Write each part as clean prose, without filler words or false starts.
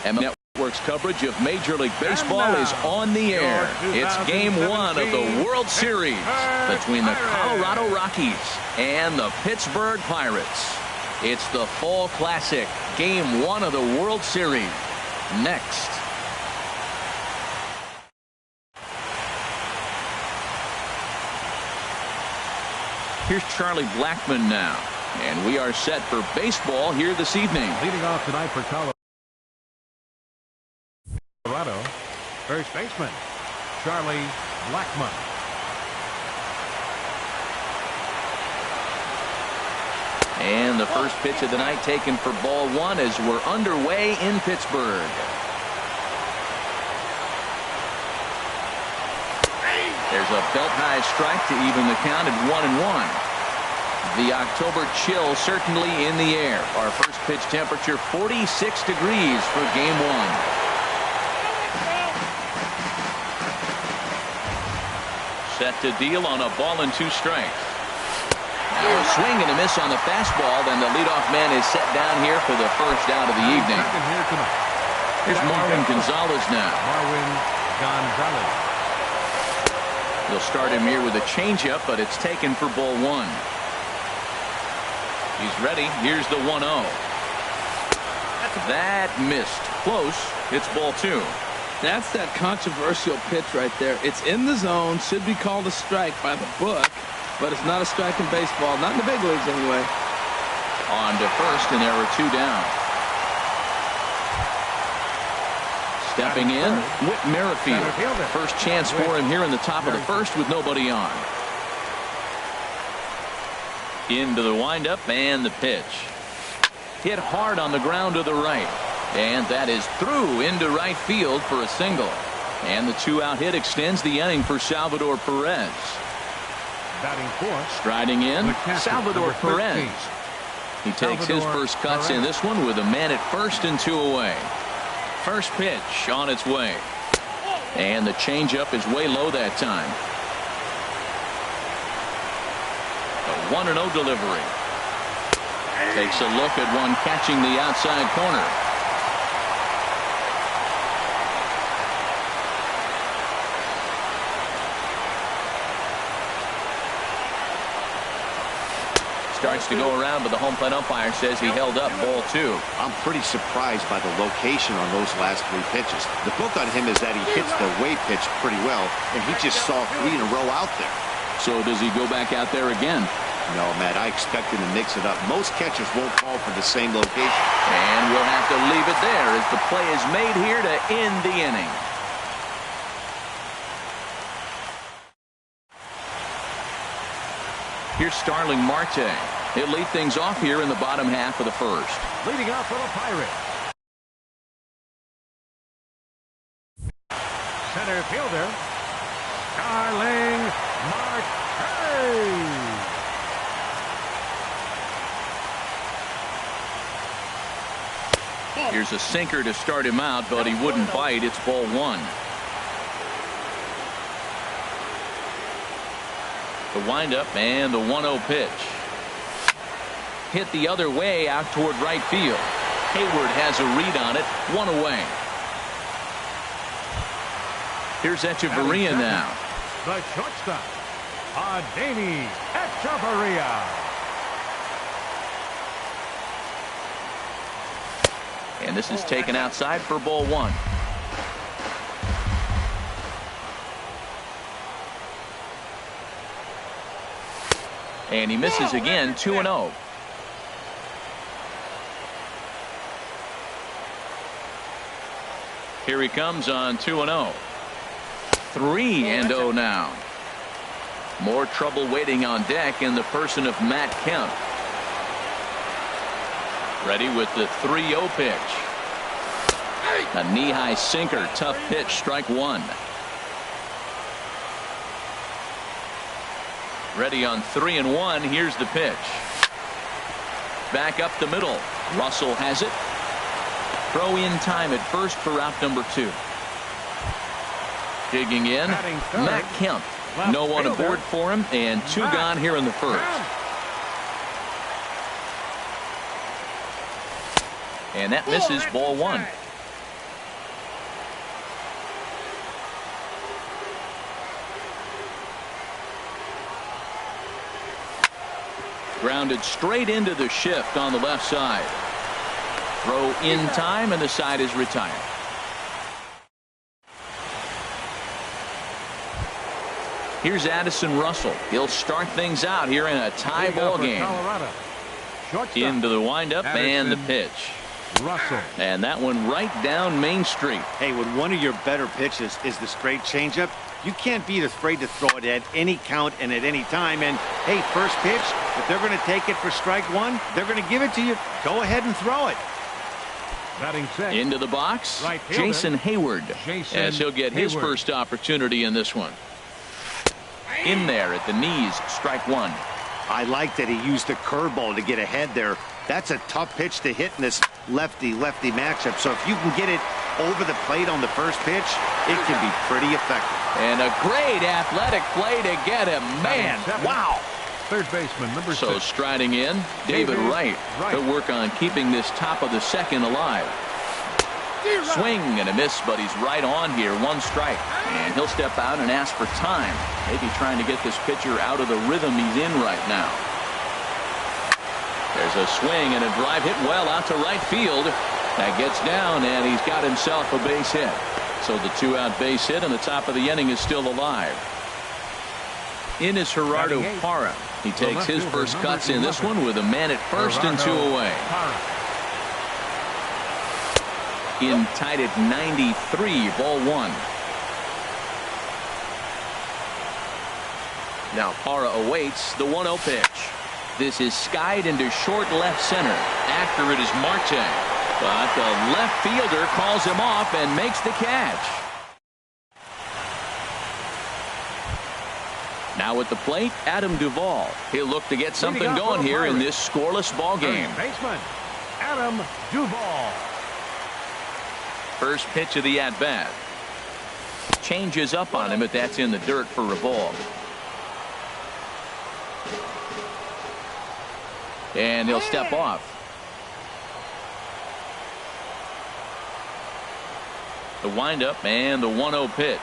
And Network's coverage of Major League Baseball is on the air. It's Game 1 of the World Series between the Colorado Rockies and the Pittsburgh Pirates. It's the Fall Classic, Game 1 of the World Series. Next. Here's Charlie Blackmon now. And we are set for baseball here this evening. Leading off tonight for Colorado, first baseman Charlie Blackmon. And the first pitch of the night taken for ball one as we're underway in Pittsburgh. There's a belt-high strike to even the count at 1-1. The October chill certainly in the air. Our first pitch temperature 46 degrees for game one. Set to deal on a ball and 2 strikes. Now a swing and a miss on the fastball. Then the leadoff man is set down here for the first out of the evening. Here's Marwin Gonzalez now. Marwin Gonzalez. They'll start him here with a changeup, but it's taken for ball 1. He's ready. Here's the 1-0. That missed. Close. It's ball 2. That's that controversial pitch right there. It's in the zone. Should be called a strike by the book, but it's not a strike in baseball. Not in the big leagues anyway. On to first, and there are 2 down. Stepping in, Whit Merrifield. First chance for him here in the top of the first with nobody on. Into the windup and the pitch. Hit hard on the ground to the right. And that is through into right field for a single. And the 2-out hit extends the inning for Salvador Perez. Batting fourth. Striding in, Salvador Perez. He takes his first cuts in this one with a man at first and 2 away. First pitch on its way. And the changeup is way low that time. A 1-0 delivery. Takes a look at one catching the outside corner. Starts to go around, but the home plate umpire says he held up ball 2. I'm pretty surprised by the location on those last 3 pitches. The book on him is that he hits the way pitch pretty well, and he just saw 3 in a row out there. So does he go back out there again? No, Matt, I expect him to mix it up. Most catchers won't call for the same location. And we'll have to leave it there as the play is made here to end the inning. Here's Starling Marte. He'll lead things off here in the bottom half of the first. Leading off for the Pirates, center fielder Starling Marte. Here's a sinker to start him out, but he wouldn't bite. It's ball 1. The windup and the 1-0 pitch. Hit the other way out toward right field. Hayward has a read on it. 1 away. Here's Echeverria now. The shortstop, Adeiny Echeverria. And this is taken outside for ball 1. And he misses again. 2-0. Here he comes on 2-0. 3-0 now. More trouble waiting on deck in the person of Matt Kemp. Ready with the 3-0 pitch. A knee-high sinker. Tough pitch. Strike 1. Ready on 3-1. Here's the pitch. Back up the middle. Russell has it. Throw in time at first for out number 2. Digging in, Matt Kemp. No one aboard for him, and 2 gone here in the first. And that misses ball 1. Grounded straight into the shift on the left side. Throw in time, and the side is retired. Here's Addison Russell. He'll start things out here in a tie ball game. Into the windup and the pitch. Russell. And that one right down Main Street. Hey, when one of your better pitches is the straight changeup, you can't be afraid to throw it at any count and at any time. And, hey, first pitch, if they're going to take it for strike one, they're going to give it to you. Go ahead and throw it. Batting six. Into the box, Right fielder, Jason Hayward, Jason as he'll get his Hayward. first opportunity in this one. In there at the knees, strike one. I like that he used the curveball to get ahead there. That's a tough pitch to hit in this lefty-lefty matchup. So if you can get it over the plate on the first pitch, it can be pretty effective. And a great athletic play to get him. Man, wow. Third baseman, number So 6. striding in, David Wright. He'll work on keeping this top of the second alive. Swing and a miss, but he's right on here. One strike. And he'll step out and ask for time. Maybe trying to get this pitcher out of the rhythm he's in right now. There's a swing and a drive hit well out to right field. That gets down, and he's got himself a base hit. So the 2-out base hit, and the top of the inning is still alive. In is Gerardo Parra. He takes his first cuts in this one with a man at first and 2 away. In tied at 93, ball 1. Now Parra awaits the 1-0 pitch. This is skied into short left center. After it is Marte. But the left fielder calls him off and makes the catch. Now at the plate, Adam Duvall. He'll look to get something going here in this scoreless ball game. Baseman, Adam Duvall. First pitch of the at-bat. Changes up on him, but that's in the dirt for a ball. And he'll step off. The windup and the 1-0 pitch.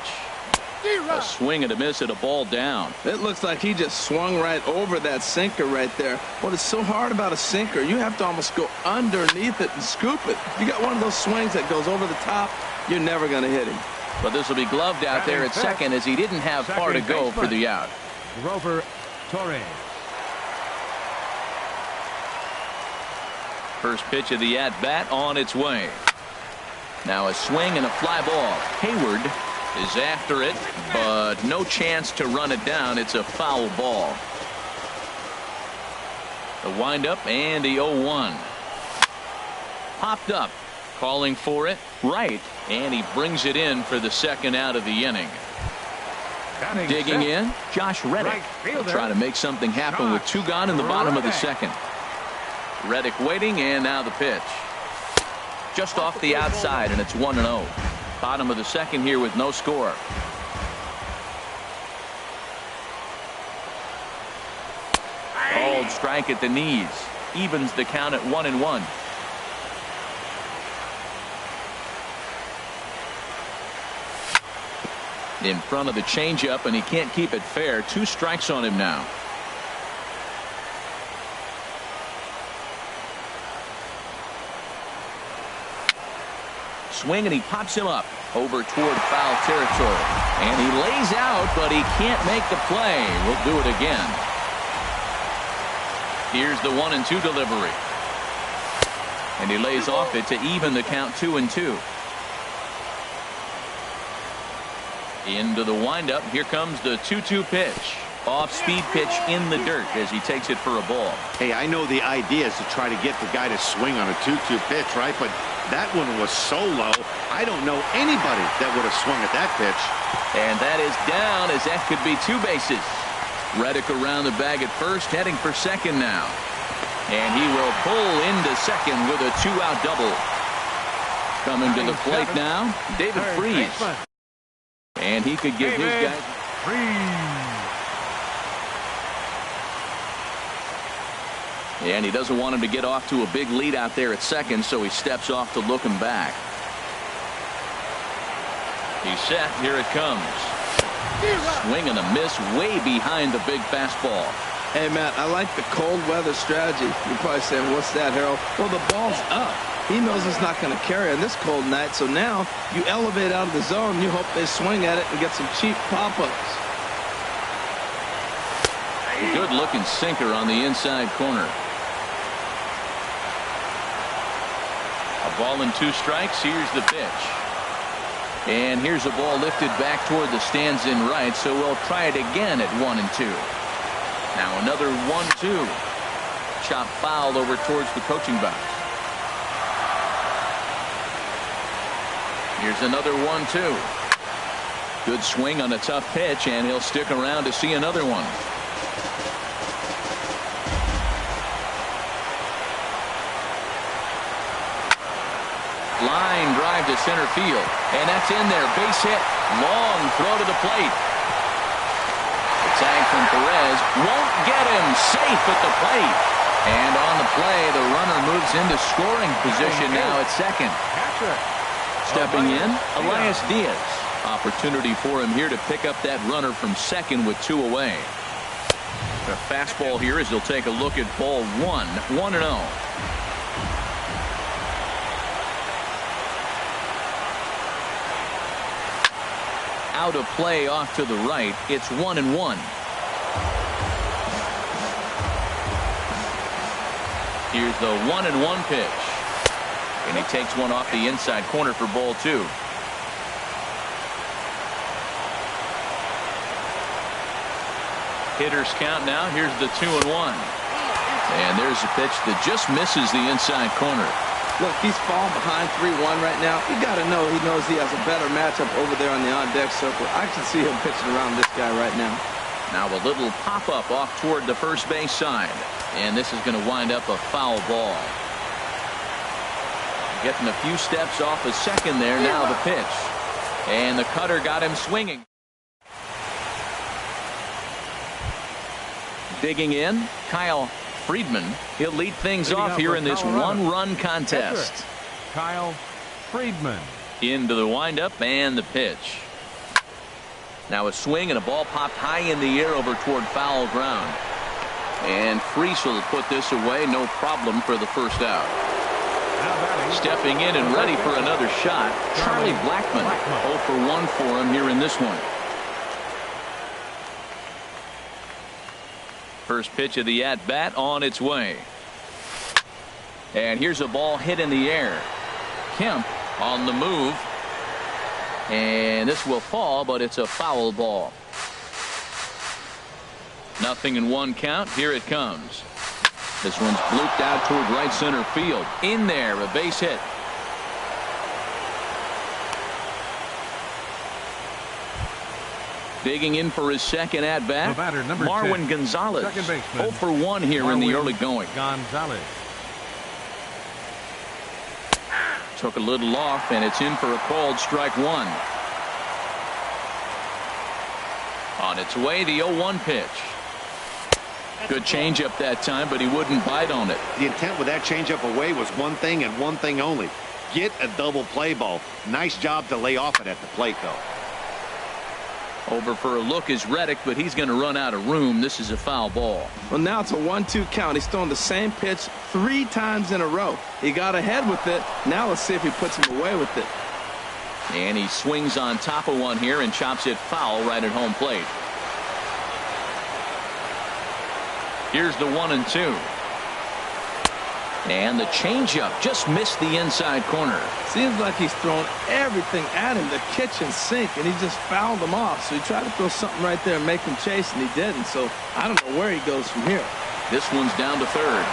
A swing and a miss at a ball down. It looks like he just swung right over that sinker right there. What is so hard about a sinker, you have to almost go underneath it and scoop it. If you got one of those swings that goes over the top, you're never going to hit him. But this will be gloved out there at second, as he didn't have far to go for the out. Grover Torres. First pitch of the at-bat on its way. Now a swing and a fly ball. Hayward is after it, but no chance to run it down. It's a foul ball. The windup and the 0-1. Popped up, calling for it right, and he brings it in for the second out of the inning. Digging in, Josh Reddick. He'll try to make something happen with 2 gone in the bottom of the second. Reddick waiting, and now the pitch. Just off the outside, and it's 1-0. Bottom of the second here with no score. Called strike at the knees. Evens the count at 1-1. In front of the changeup, and he can't keep it fair. 2 strikes on him now. Swing, and he pops him up over toward foul territory. And he lays out, but he can't make the play. We'll do it again. Here's the 1-2 delivery. And he lays off it to even the count 2-2. Into the windup. Here comes the 2-2 pitch. Off-speed pitch in the dirt as he takes it for a ball. Hey, I know the idea is to try to get the guy to swing on a 2-2 pitch, right? But that one was so low, I don't know anybody that would have swung at that pitch. And that is down, as that could be 2 bases. Reddick around the bag at first, heading for second now. And he will pull into second with a 2-out double. Coming to the plate now, David Freese. And he could give his guys... And he doesn't want him to get off to a big lead out there at second, so he steps off to look him back. He's set. Here it comes. Swing and a miss way behind the big fastball. Hey, Matt, I like the cold weather strategy. You're probably saying, what's that, Harold? Well, the ball's up. He knows it's not going to carry on this cold night, so now you elevate out of the zone. You hope they swing at it and get some cheap pop-ups. Good-looking sinker on the inside corner. A ball and 2 strikes. Here's the pitch. And here's a ball lifted back toward the stands in right, so we'll try it again at 1-2. Now another 1-2. Chop foul over towards the coaching box. Here's another 1-2. Good swing on a tough pitch, and he'll stick around to see another one. Line drive to center field, and that's in there. Base hit. Long throw to the plate. The tag from Perez won't get him. Safe at the plate. And on the play, the runner moves into scoring position now at second. Stepping in, Elias Diaz. Opportunity for him here to pick up that runner from second with 2 away. The fastball here as he'll take a look at ball 1, 1-0. Out of play off to the right. It's 1-1. Here's the 1-1 pitch. And he takes one off the inside corner for ball 2. Hitters count now. Here's the 2-1. And there's a pitch that just misses the inside corner. Look, he's falling behind 3-1 right now. You got to know he knows he has a better matchup over there on the on-deck circle. I can see him pitching around this guy right now. Now a little pop-up off toward the first base side. And this is going to wind up a foul ball. Getting a few steps off a second there. Now the pitch. And the cutter got him swinging. Digging in, Kyle Friedman. He'll lead things off here in this one-run contest. Kyle Friedman. Into the windup and the pitch. Now a swing and a ball popped high in the air over toward foul ground. And Freese will put this away. No problem for the first out. Stepping in and ready for another shot, Charlie Blackmon. 0 for 1 for him here in this one. First pitch of the at-bat on its way. And here's a ball hit in the air. Kemp on the move. And this will fall, but it's a foul ball. 0-1 count. Here it comes. This one's blooped out toward right center field. In there, a base hit. Digging in for his second at-bat, Marwin Gonzalez. 0 for 1 here in the early going. Gonzalez. Took a little off, and it's in for a called strike 1. On its way, the 0-1 pitch. Good changeup that time, but he wouldn't bite on it. The intent with that changeup away was one thing and one thing only. Get a double play ball. Nice job to lay off it at the plate, though. Over for a look is Reddick, but he's going to run out of room. This is a foul ball. Well, now it's a 1-2 count. He's throwing the same pitch 3 times in a row. He got ahead with it. Now let's see if he puts him away with it. And he swings on top of one here and chops it foul right at home plate. Here's the 1-2. And the changeup just missed the inside corner. Seems like he's thrown everything at him, the kitchen sink, and he just fouled him off. So he tried to throw something right there and make him chase, and he didn't. So I don't know where he goes from here. This one's down to third.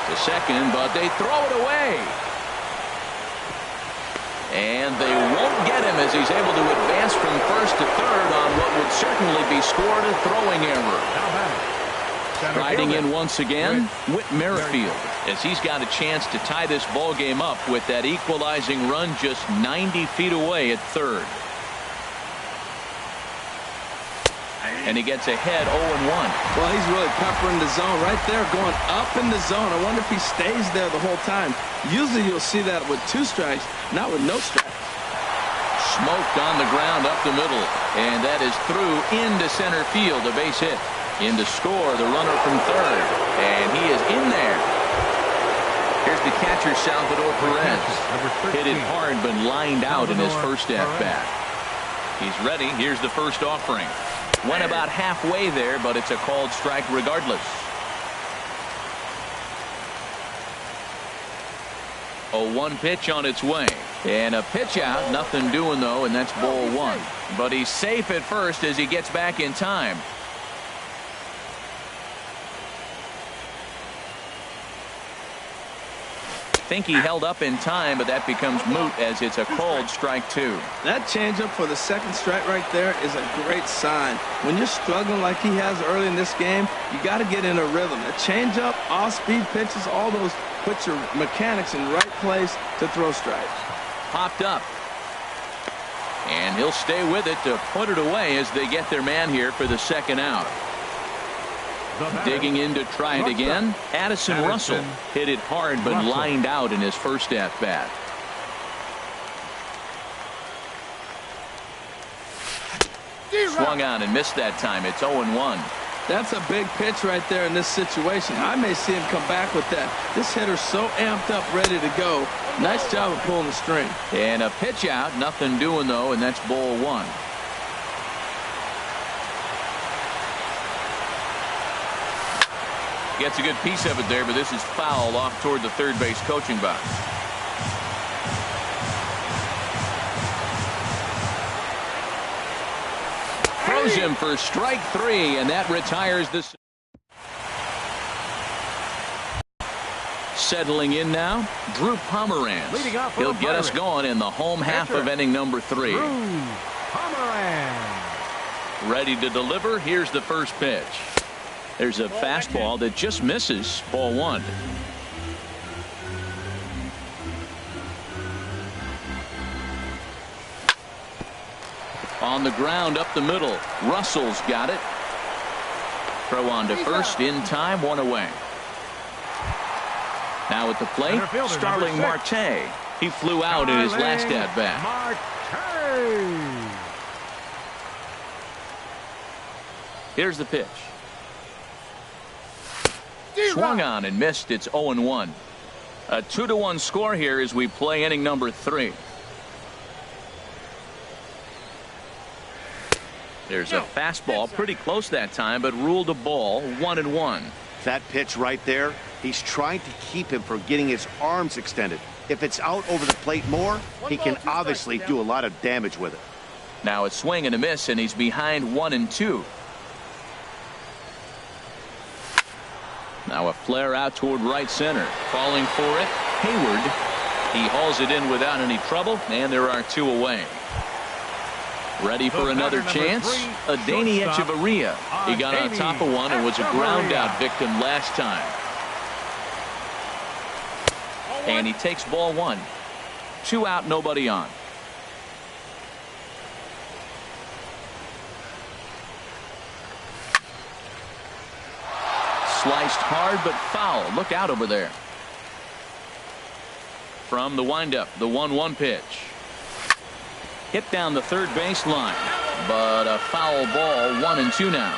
To second, but they throw it away. And they won't get him as he's able to advance from first to third on what would certainly be scored a throwing error. Riding in once again, Whit Merrifield, as he's got a chance to tie this ball game up with that equalizing run just 90 feet away at third. And he gets ahead 0-1. Well, he's really peppering the zone right there, going up in the zone. I wonder if he stays there the whole time. Usually you'll see that with 2 strikes, not with no strikes. Smoked on the ground up the middle, and that is through into center field, a base hit. In to score, the runner from third. And he is in there. Here's the catcher, Salvador Perez. Hit it hard, but lined out in his first at-bat. He's ready. Here's the first offering. Went about halfway there, but it's a called strike regardless. 0-1 pitch on its way. And a pitch out. Nothing doing, though, and that's ball one. But he's safe at first as he gets back in time. Think he held up in time, but that becomes moot as it's a called strike two. That changeup for the second strike right there is a great sign. When you're struggling like he has early in this game, you got to get in a rhythm. A changeup, off-speed pitches, all those put your mechanics in the right place to throw strikes. Popped up. And he'll stay with it to put it away as they get their man here for the second out. Digging in to try it again. Addison Russell hit it hard but lined out in his first at-bat. Swung on and missed that time. It's 0-1. That's a big pitch right there in this situation. I may see him come back with that. This hitter's so amped up, ready to go. Nice job of pulling the string. And a pitch out. Nothing doing, though, and that's ball one. Gets a good piece of it there, but this is foul off toward the third base coaching box. Throws him for strike three, and that retires this. Settling in now, Drew Pomeranz. He'll get us going in the home half of inning number 3. Ready to deliver. Here's the first pitch. There's a fastball that just misses. Ball one. On the ground up the middle. Russell's got it. Throw on to first in time. One away. Now at the plate, Starling Marte. He flew out in his last at bat. Here's the pitch. Swung on and missed. It's 0-1. A 2-1 score here as we play inning number 3. There's a fastball pretty close that time, but ruled a ball. 1-1. That pitch right there, he's trying to keep him from getting his arms extended. If it's out over the plate more, he can obviously do a lot of damage with it. Now a swing and a miss, and he's behind 1-2. Now a flare out toward right center. Falling for it, Hayward. He hauls it in without any trouble, and there are 2 away. Ready for another chance? Adeiny Echeverria. He got on top of one and was a ground out victim last time. And he takes ball 1. 2 out, nobody on. Sliced hard but foul. Look out over there. From the windup, the 1-1 pitch. Hit down the third baseline, but a foul ball. 1-2 now.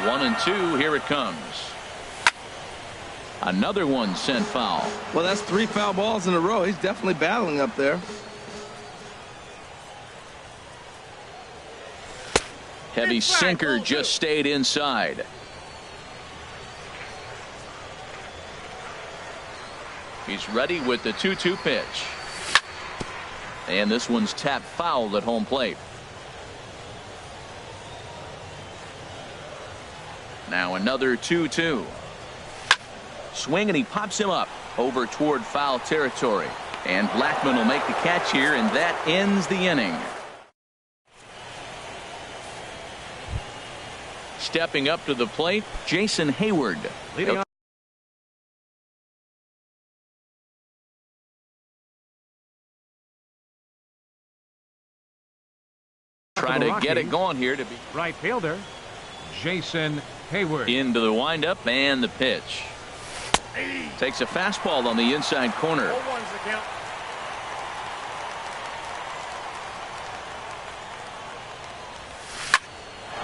1-2. Here it comes. Another one sent foul. Well, that's 3 foul balls in a row. He's definitely battling up there. Heavy sinker just stayed inside. He's ready with the 2-2 pitch. And this one's tapped foul at home plate. Now another 2-2. Swing and he pops him up over toward foul territory. And Blackmon will make the catch here, and that ends the inning. Stepping up to the plate, Jason Hayward. Trying to get it going here to be right fielder Jason Hayward. Into the windup and the pitch. Takes a fastball on the inside corner.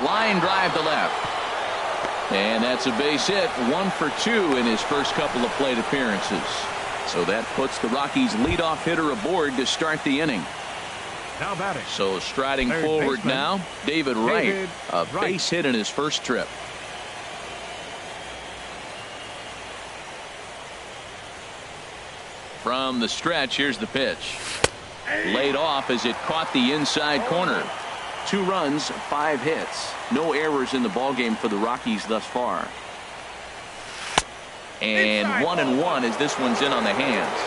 Line drive to left. And that's a base hit. 1 for 2 in his first couple of plate appearances. So that puts the Rockies' leadoff hitter aboard to start the inning. Now batting. So striding Third forward baseman, now, David Wright. A Wright. base hit in his first trip. From the stretch, here's the pitch. Laid off as it caught the inside corner. 2 runs, 5 hits. No errors in the ballgame for the Rockies thus far. And 1-1 as this one's in on the hands.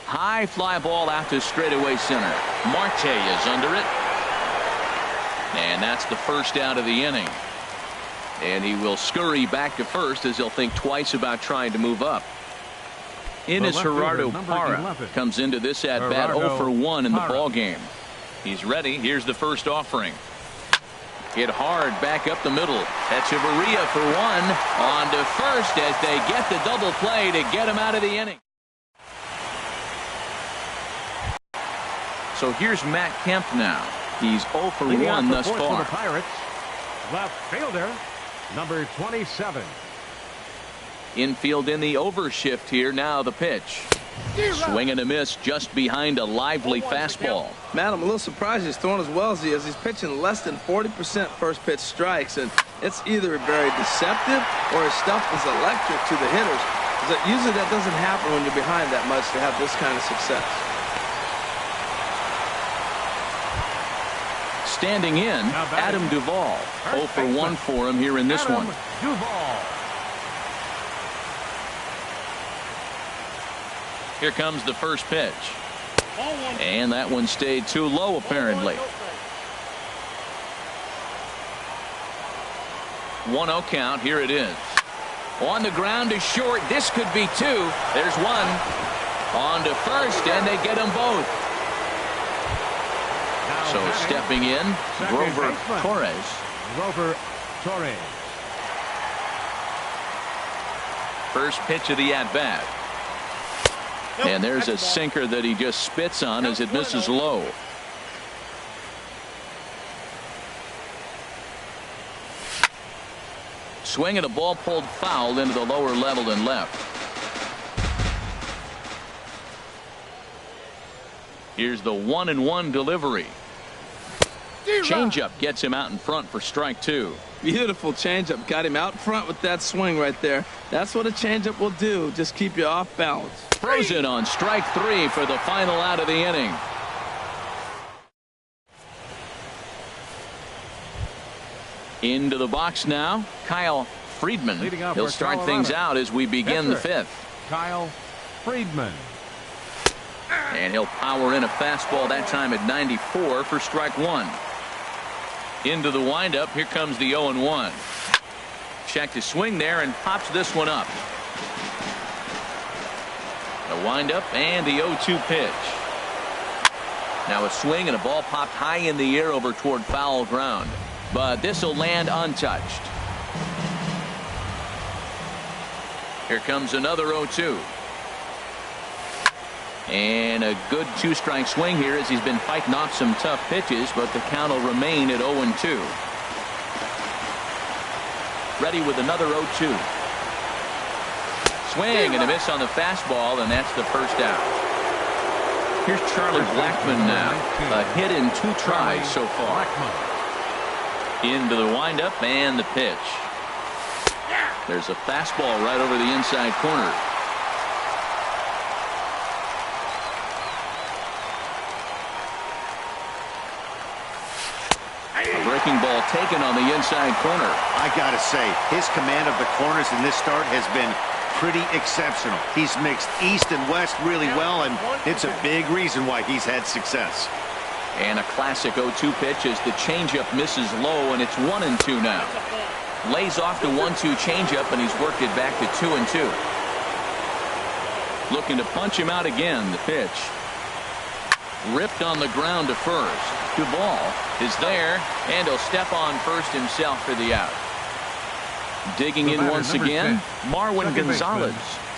High fly ball out to straightaway center. Marte is under it. And that's the first out of the inning. And he will scurry back to first as he'll think twice about trying to move up. Innis Gerardo Parra comes into this at bat 0 for 1 in the ball game. He's ready. Here's the first offering. Hit hard back up the middle. Echeverria for 1 on to first as they get the double play to get him out of the inning. So here's Matt Kemp now. He's 0 for 1 thus far. For the Pirates, left fielder number 27. Infield in the overshift here. Now the pitch. Swing and a miss just behind a lively fastball. Matt, I'm a little surprised he's throwing as well as he is. He's pitching less than 40% first pitch strikes, and it's either very deceptive or his stuff is electric to the hitters. Usually that doesn't happen when you're behind that much to have this kind of success. Standing in, Adam Duvall. 0 for 1 for him here in this one. Duvall. Here comes the first pitch. And that one stayed too low, apparently. 1-0 count. Here it is. On the ground to short. This could be 2. There's 1. On to first, and they get them both. So stepping in, Grover Torres. Grover Torres. First pitch of the at-bat. And there's a sinker that he just spits on as it misses low. Swing and a ball pulled foul into the lower level and left. Here's the 1-1 delivery. Changeup gets him out in front for strike 2. Beautiful changeup. Got him out front with that swing right there. That's what a changeup will do. Just keep you off balance. Throws it on strike 3 for the final out of the inning. Into the box now, Kyle Friedman. He'll start things out as we begin the 5th. Kyle Friedman. And he'll power in a fastball that time at 94 for strike 1. Into the windup. Here comes the 0-1. Check to swing there and pops this one up. A windup and the 0-2 pitch. Now a swing and a ball popped high in the air over toward foul ground. But this will land untouched. Here comes another 0-2. And a good 2-strike swing here as he's been fighting off some tough pitches, but the count will remain at 0-2. Ready with another 0-2. Swing and a miss on the fastball, and that's the first out. Here's Charlie Blackmon now. A hit in 2 tries so far. Into the windup and the pitch. There's a fastball right over the inside corner. Breaking ball taken on the inside corner. I gotta say, his command of the corners in this start has been pretty exceptional. He's mixed east and west really well, and it's a big reason why he's had success. And a classic 0-2 pitch as the changeup misses low, and it's 1-2 now. Lays off the 1-2 changeup, and he's worked it back to 2-2. Looking to punch him out again. The pitch. Ripped on the ground to first. Duvall is there, and he'll step on first himself for the out. Digging in once again, Marwin Gonzalez.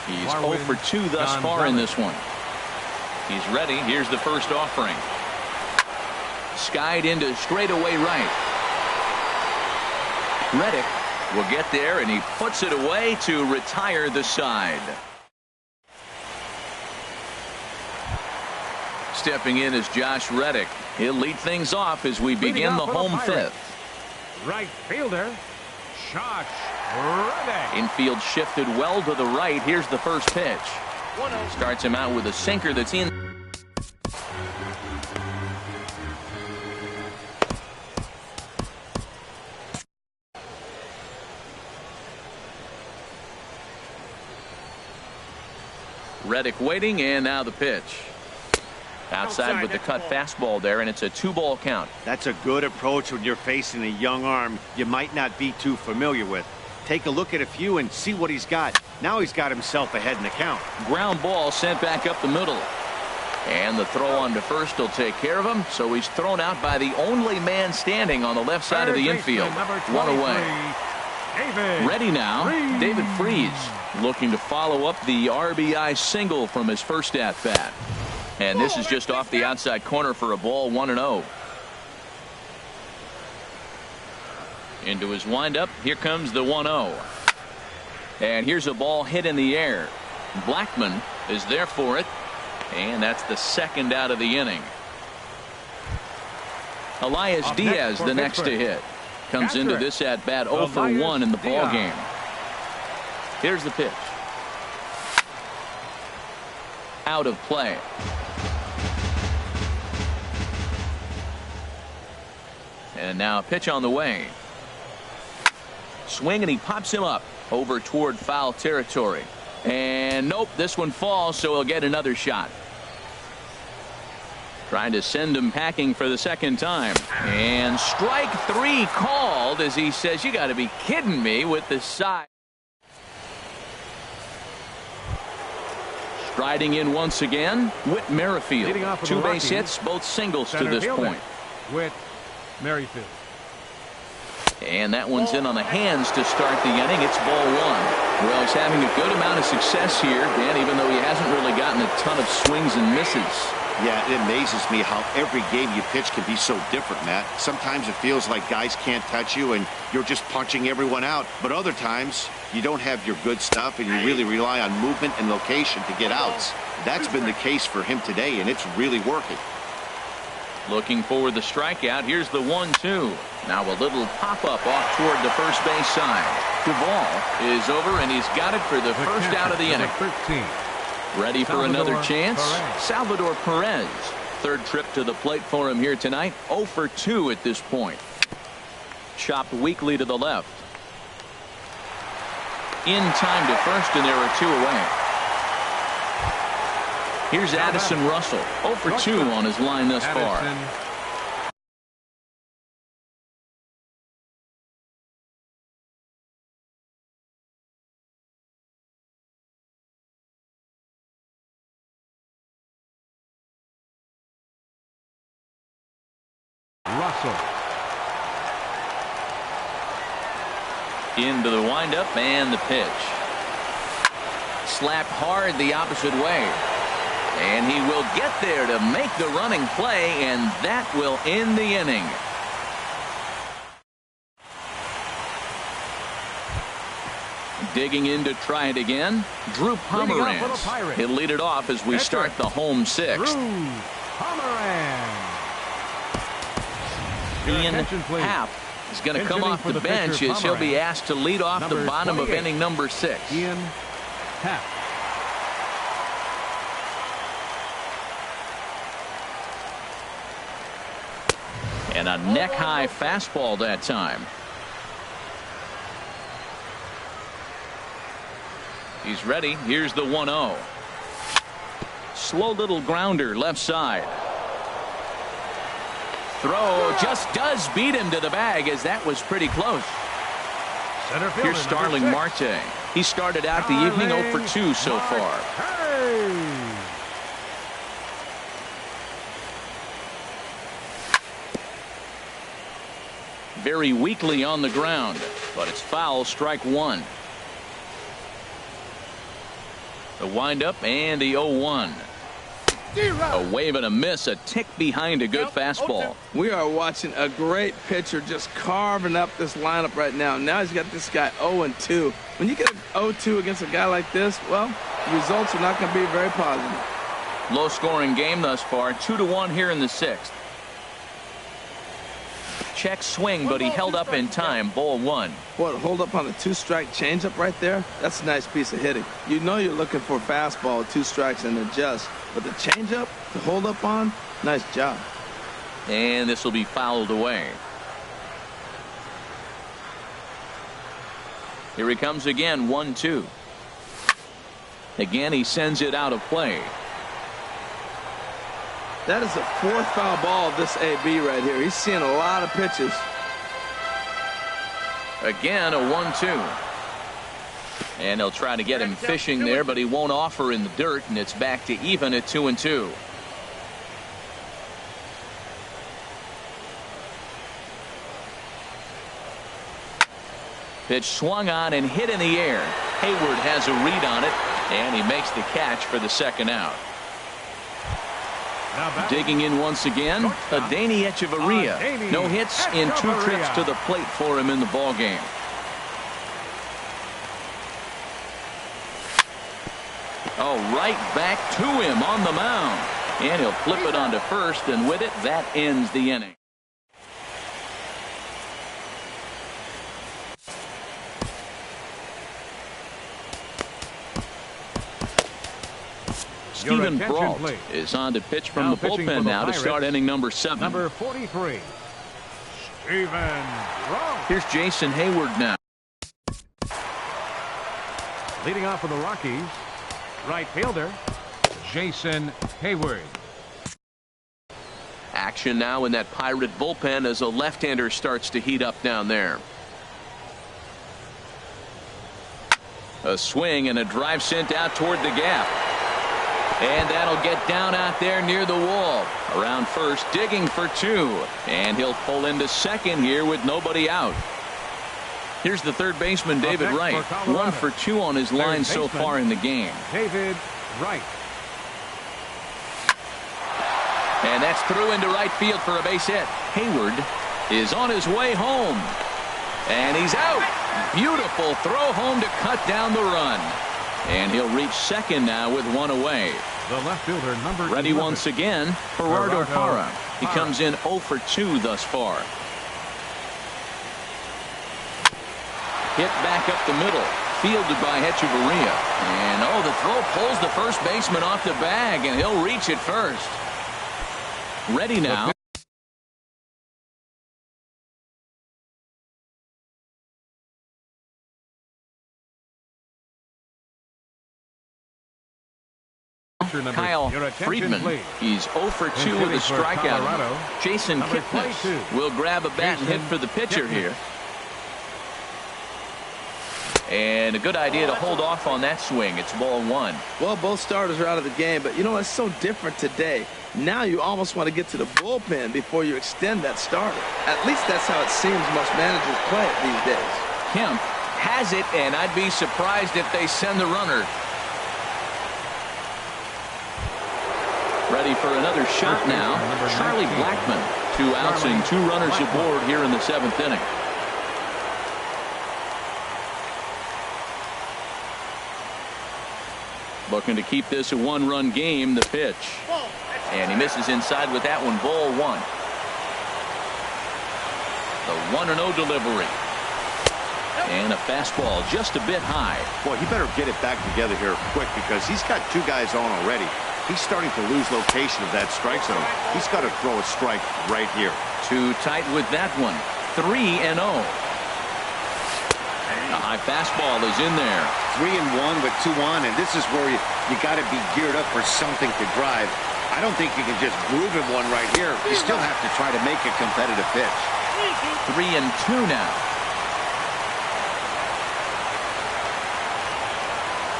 He's 0 for 2 thus far in this one. He's ready. Here's the first offering. Skied into straightaway right. Reddick will get there, and he puts it away to retire the side. Stepping in is Josh Reddick. He'll lead things off as we begin the home fifth. Right fielder, Josh Reddick. Infield shifted well to the right. Here's the first pitch. Starts him out with a sinker that's in. Reddick waiting, and now the pitch. Outside with the cut fastball there, and it's a 2-ball count. That's a good approach when you're facing a young arm you might not be too familiar with. Take a look at a few and see what he's got. Now he's got himself ahead in the count. Ground ball sent back up the middle. And the throw on to first will take care of him, so he's thrown out by the only man standing on the left side of the infield. One away. Ready now, David Freese, looking to follow up the RBI single from his first at-bat. And this is just off the outside corner for a ball, 1-0. Into his windup. Here comes the 1-0. And here's a ball hit in the air. Blackman is there for it. And that's the second out of the inning. Elias Diaz, the next to hit. Comes into this at-bat 0 for 1 in the ball game. Here's the pitch. Out of play. And now a pitch on the way. Swing, and he pops him up over toward foul territory. And nope, this one falls, so he'll get another shot. Trying to send him packing for the second time. And strike 3 called as he says, you got to be kidding me with the side. Striding in once again, Whit Merrifield. 2 base hits, both singles to this point. Whit Merrifield. And that one's in on the hands to start the inning. It's ball 1. Well, he's having a good amount of success here, Dan, even though he hasn't really gotten a ton of swings and misses. Yeah, it amazes me how every game you pitch can be so different, Matt. Sometimes it feels like guys can't touch you and you're just punching everyone out. But other times you don't have your good stuff and you really rely on movement and location to get outs. That's been the case for him today, and it's really working. Looking for the strikeout. Here's the 1-2. Now a little pop-up off toward the first base side. The ball is over, and he's got it for the first out of the inning. 13. Ready for another chance. Salvador Perez. Third trip to the plate for him here tonight. 0 for 2 at this point. Chopped weakly to the left. In time to first, and there are 2 away. Here's Addison Russell. 0 for 2 on his line thus far. Russell. Into the windup and the pitch. Slapped hard the opposite way. And he will get there to make the running play, and that will end the inning. Digging in to try it again, Drew Pomeranz. He'll lead it off as we start the home 6th. Drew Pomeranz. Ian Happ is going to come off the bench as he'll be asked to lead off the bottom of inning number 6. Ian Happ. And a neck-high fastball that time. He's ready. Here's the 1-0. Slow little grounder left side. Throw just does beat him to the bag, as that was pretty close. Here's Starling Marte. He started out the evening 0 for 2 so far. Very weakly on the ground, but it's foul, strike 1. The windup and the 0-1. A wave and a miss, a tick behind a good fastball. We are watching a great pitcher just carving up this lineup right now. Now he's got this guy 0-2. When you get an 0-2 against a guy like this, well, the results are not going to be very positive. Low-scoring game thus far, 2-1 here in the 6th. Check swing, but he held up in time. Ball 1. What, hold up on a 2-strike changeup right there? That's a nice piece of hitting. You know you're looking for a fastball with 2 strikes and adjust. But the changeup to hold up on, nice job. And this will be fouled away. Here he comes again, 1-2. Again, he sends it out of play. That is the 4th foul ball of this AB right here. He's seeing a lot of pitches. Again, a 1-2. And they'll try to get him fishing there, but he won't offer in the dirt, and it's back to even at 2-2. Pitch swung on and hit in the air. Hayward has a read on it, and he makes the catch for the 2nd out. Digging in once again, Adeiny Echeverria. No hits in 2 trips to the plate for him in the ballgame. Oh, right back to him on the mound. And he'll flip it onto first, and with it, that ends the inning. Stephen Brault is on to pitch from the bullpen now to start inning number 7. Number 43, Stephen Brault. Here's Jason Hayward now. Leading off for the Rockies, right fielder, Jason Hayward. Action now in that Pirate bullpen as a left-hander starts to heat up down there. A swing and a drive sent out toward the gap. And that'll get down out there near the wall. Around first, digging for 2. And he'll pull into second here with nobody out. Here's the third baseman, David Wright. 1 for 2 on his line so far in the game. David Wright. And that's through into right field for a base hit. Hayward is on his way home. And he's out. Beautiful throw home to cut down the run. And he'll reach second now with 1 away. The left fielder, number Ready 11. once again, Gerardo Parra. He comes in 0 for 2 thus far. Hit back up the middle. Fielded by Echeverria. And oh, the throw pulls the first baseman off the bag, and he'll reach it first. Ready now. Kyle Friedman. He's 0 for 2 with a strikeout. Jason Kipnis will grab a bat and hit for the pitcher here. And a good idea to hold off on that swing. It's ball 1. Well, both starters are out of the game, but you know, it's so different today. Now you almost want to get to the bullpen before you extend that starter. At least that's how it seems most managers play it these days. Kemp has it, and I'd be surprised if they send the runner. Ready for another shot now. Charlie Blackmon. 2 outs and 2 runners aboard here in the 7th inning. Looking to keep this a 1-run game. The pitch. And he misses inside with that one. Ball 1. The 1-0 delivery. And a fastball just a bit high. Boy, he better get it back together here quick because he's got 2 guys on already. He's starting to lose location of that strike zone. He's got to throw a strike right here. Too tight with that one. 3-0. A high fastball is in there. 3-1 with 2 on, and this is where you got to be geared up for something to drive. I don't think you can just groove him one right here. You still have to try to make a competitive pitch. 3-2 now.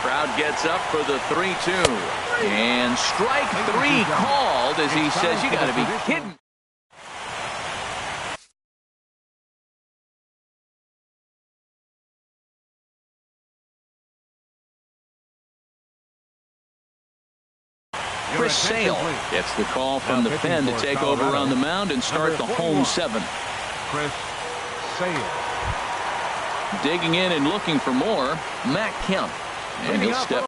Crowd gets up for the 3-2. And strike 3 called as he says, you got to be kidding. Chris Sale gets the call from the pen to take over on the mound and start the home seventh. Chris Sale. Digging in and looking for more, Matt Kemp. And he'll step.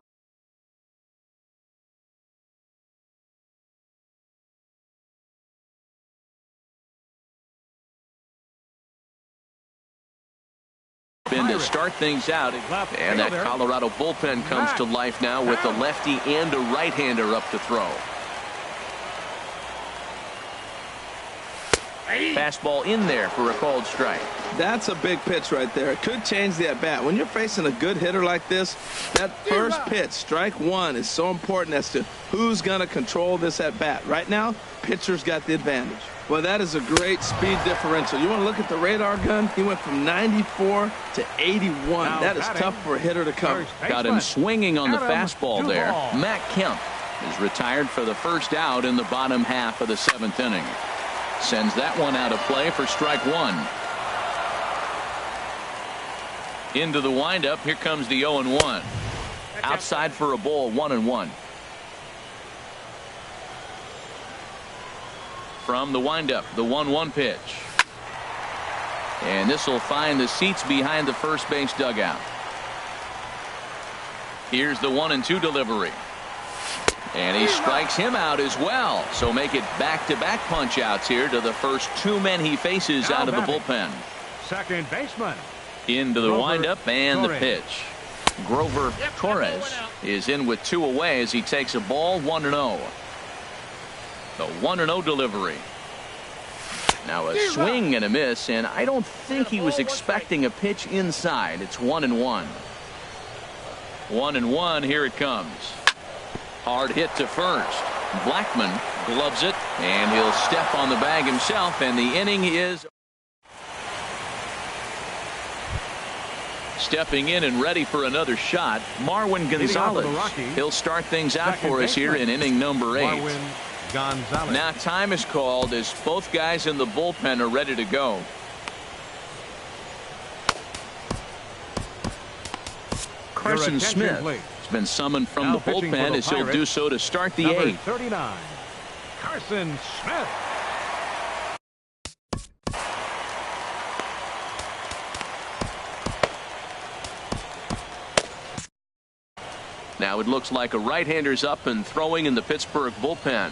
To start things out, and that Colorado bullpen comes to life now with a lefty and a right-hander up to throw. Fastball in there for a called strike. That's a big pitch right there. It could change the at-bat. When you're facing a good hitter like this, that first pitch, strike one, is so important as to who's going to control this at-bat. Right now, pitcher's got the advantage. Well, that is a great speed differential. You want to look at the radar gun? He went from 94 to 81. That is tough for a hitter to cover. Got him swinging on the fastball there. Matt Kemp is retired for the first out in the bottom half of the seventh inning. Sends that one out of play for strike one. Into the windup. Here comes the 0-1. Outside for a ball, 1-1. From the windup, the 1-1 pitch. And this will find the seats behind the first base dugout. Here's the 1-2 delivery. And he strikes him out as well. So make it back-to-back punch-outs here to the first two men he faces out of the bullpen. Second baseman. Into the windup and the pitch. Grover Torres is in with two away as he takes a ball, 1-0. The 1-0 delivery. Now a swing and a miss, and I don't think he was expecting a pitch inside. It's 1-1. 1-1. Here it comes. Hard hit to first. Blackman gloves it, and he'll step on the bag himself, and the inning is. Stepping in and ready for another shot, Marwin Gonzalez. He'll start things out for us here in inning number 8. Now time is called as both guys in the bullpen are ready to go. Carson Smith has been summoned from the bullpen as he'll do so to start the 8th. 39. Carson Smith. Now it looks like a right-hander's up and throwing in the Pittsburgh bullpen.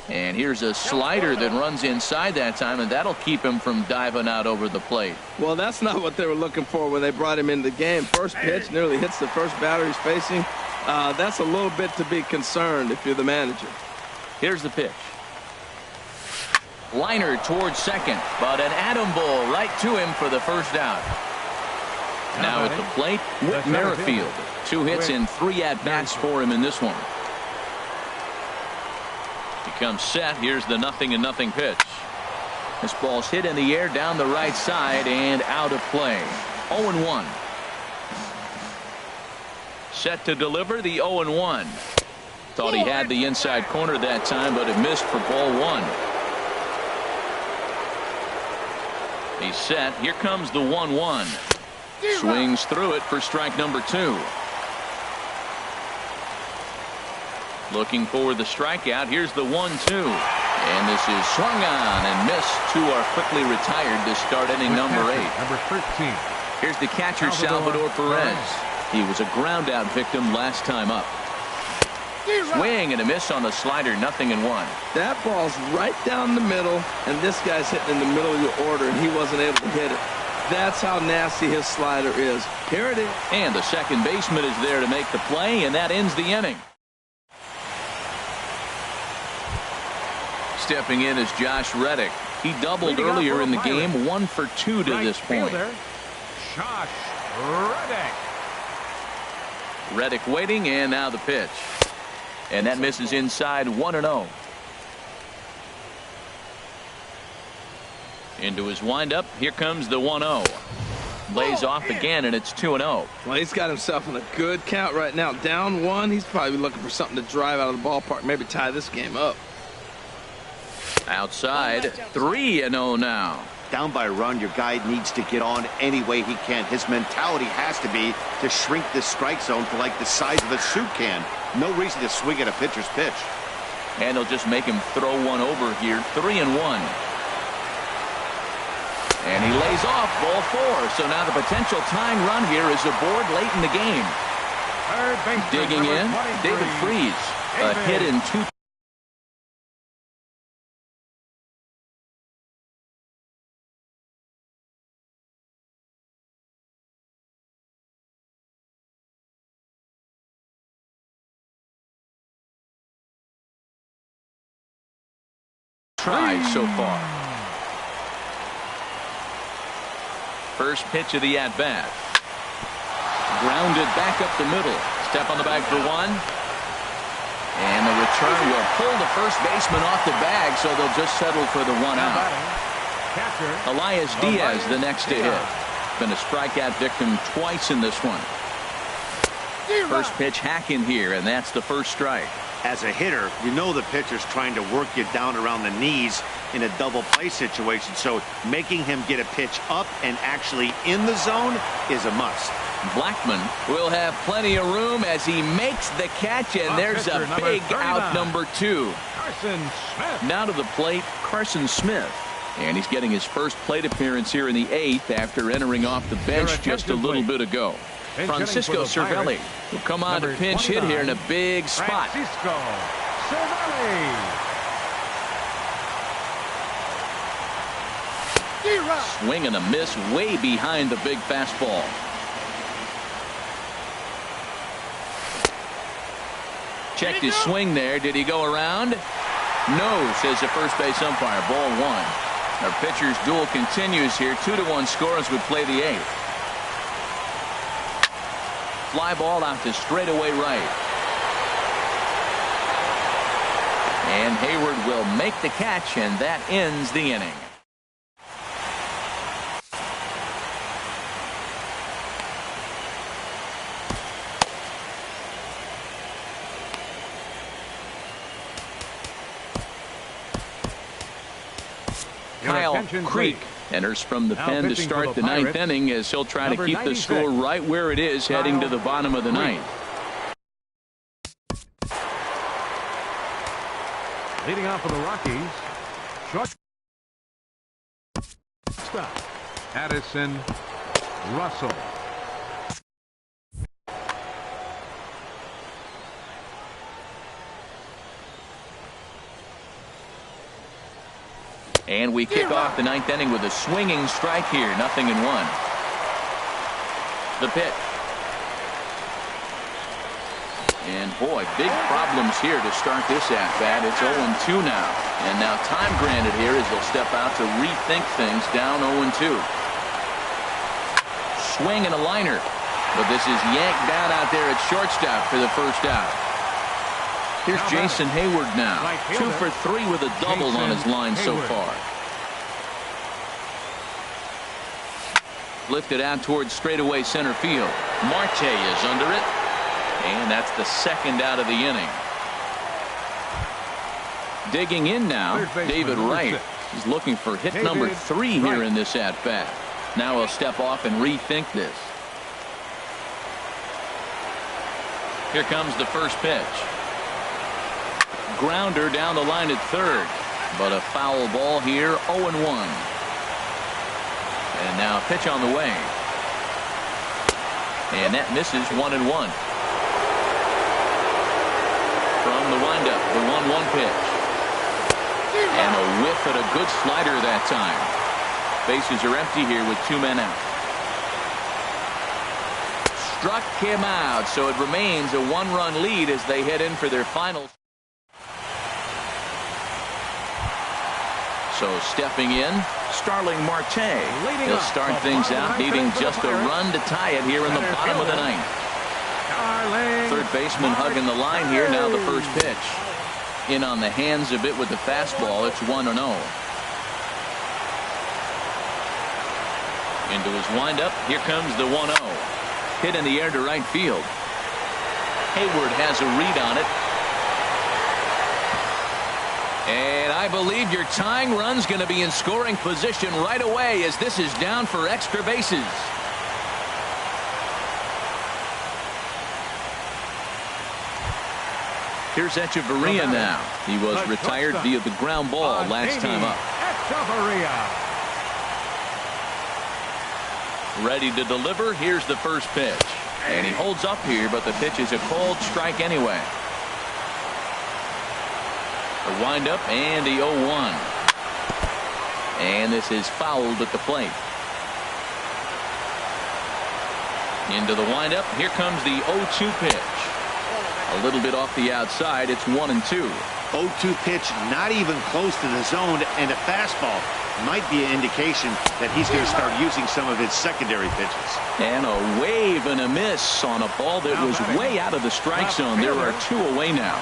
And here's a slider that runs inside that time, and that'll keep him from diving out over the plate. Well, that's not what they were looking for when they brought him in the game. First pitch nearly hits the first batter he's facing. That's a little bit to be concerned if you're the manager. Here's the pitch. Liner towards second, but an atom ball right to him for the first out. Now at the plate, Whit Merrifield. 2 hits and 3 at-bats for him in this one. He comes set. Here's the 0-0 pitch. This ball's hit in the air down the right side and out of play. 0-1. Set to deliver the 0-1. Thought he had the inside corner that time, but it missed for ball 1. He's set. Here comes the 1-1. Swings through it for strike number 2. Looking for the strikeout. Here's the 1-2. And this is swung on and missed. 2 are quickly retired to start inning number 8. Number 13. Here's the catcher, Salvador Perez. He was a ground out victim last time up. Swing and a miss on the slider, 0-1. That ball's right down the middle, and this guy's hitting in the middle of your order, and he wasn't able to hit it. That's how nasty his slider is. Here it is. And the second baseman is there to make the play, and that ends the inning. Stepping in is Josh Reddick. He doubled earlier in the game, 1 for 2 to this point. Josh Reddick. Reddick waiting, and now the pitch. And that misses inside, 1-0. Into his windup. Here comes the 1-0. Lays off again, and it's 2-0. Well, he's got himself in a good count right now. Down 1. He's probably looking for something to drive out of the ballpark. Maybe tie this game up. Outside, 3-0 now. Down by a run, your guy needs to get on any way he can. His mentality has to be to shrink this strike zone to like the size of a soup can. No reason to swing at a pitcher's pitch. And they'll just make him throw one over here. 3-1. And he lays off ball 4. So now the potential tying run here is aboard late in the game. Digging in, David Freese. A hit in 2. Tries so far. First pitch of the at-bat. Grounded back up the middle. Step on the bag for 1. And the return will pull the first baseman off the bag, so they'll just settle for the 1 out. Elias Diaz the next to hit. Been a strikeout victim twice in this one. First pitch hacking here, and that's the first strike. As a hitter, you know the pitcher's trying to work you down around the knees in a double play situation, so making him get a pitch up and actually in the zone is a must. Blackman will have plenty of room as he makes the catch, and there's a big out number 2. Carson Smith. Now to the plate, Carson Smith. And he's getting his first plate appearance here in the 8th after entering off the bench just a little bit ago. Francisco Cervelli will come on to pinch hit here in a big spot. Francisco Cervelli. Swing and a miss way behind the big fastball. Checked his swing there. Did he go around? No, says the first base umpire. Ball 1. Our pitcher's duel continues here. 2-1 score as we play the 8th. Fly ball out to straightaway right. And Hayward will make the catch, and that ends the inning. Kyle Creek enters from the pen to start the 9th inning as he'll try to keep the score right where it is heading to the bottom of the 9th. Leading off for the Rockies, short stop, Addison Russell. And we kick off the 9th inning with a swinging strike here. 0-1. The pitch. And boy, big problems here to start this at-bat. It's 0-2 now. And now time granted here as they'll step out to rethink things down 0-2. Swing and a liner. But this is yanked down out there at shortstop for the first out. Here's Jason Hayward now. 2 for 3 with a double on his line so far. Lifted out towards straightaway center field. Marte is under it. And that's the second out of the inning. Digging in now, David Wright. He's looking for hit number 3 here in this at-bat. Now he'll step off and rethink this. Here comes the first pitch. Grounder down the line at third, but a foul ball here. 0-1. And now a pitch on the way, and that misses. 1-1 from the windup. The 1-1 pitch, and a whiff at a good slider that time. Bases are empty here with 2 men out. Struck him out, so it remains a 1-run lead as they head in for their final. So stepping in, Starling Marte. He'll start things out, needing just a run to tie it here in the bottom of the 9th. Third baseman hugging the line here. Now the first pitch. In on the hands of it with the fastball. It's 1-0. Into his windup. Here comes the 1-0. Hit in the air to right field. Hayward has a read on it. And I believe your tying run's going to be in scoring position right away as this is down for extra bases. Here's Echeverria now. He was retired via the ground ball last time up. Echeverria. Ready to deliver. Here's the first pitch. And he holds up here, but the pitch is a cold strike anyway. The windup and the 0-1. And this is fouled at the plate. Into the windup. Here comes the 0-2 pitch. A little bit off the outside. It's 1-2. 0-2 pitch, not even close to the zone, and a fastball might be an indication that he's going to start using some of his secondary pitches. And a wave and a miss on a ball that was way out of the strike zone. There are 2 away now.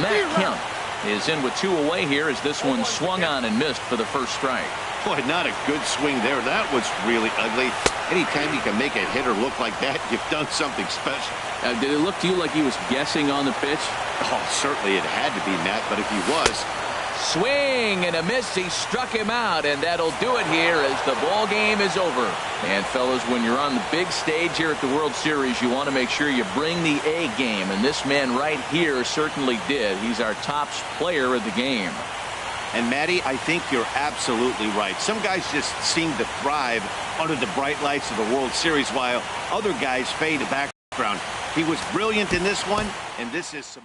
Matt Kemp is in with 2 away here as this one swung on and missed for the first strike. Boy, not a good swing there. That was really ugly. Anytime you can make a hitter look like that, you've done something special. Did it look to you like he was guessing on the pitch? Oh, certainly it had to be, Matt, but if he was. Swing and a miss. He struck him out, and that'll do it here as the ball game is over. And fellas, when you're on the big stage here at the World Series, you want to make sure you bring the A game, and this man right here certainly did. He's our top player of the game. And Matty, I think you're absolutely right. Some guys just seem to thrive under the bright lights of the World Series while other guys fade to background. He was brilliant in this one, and this is some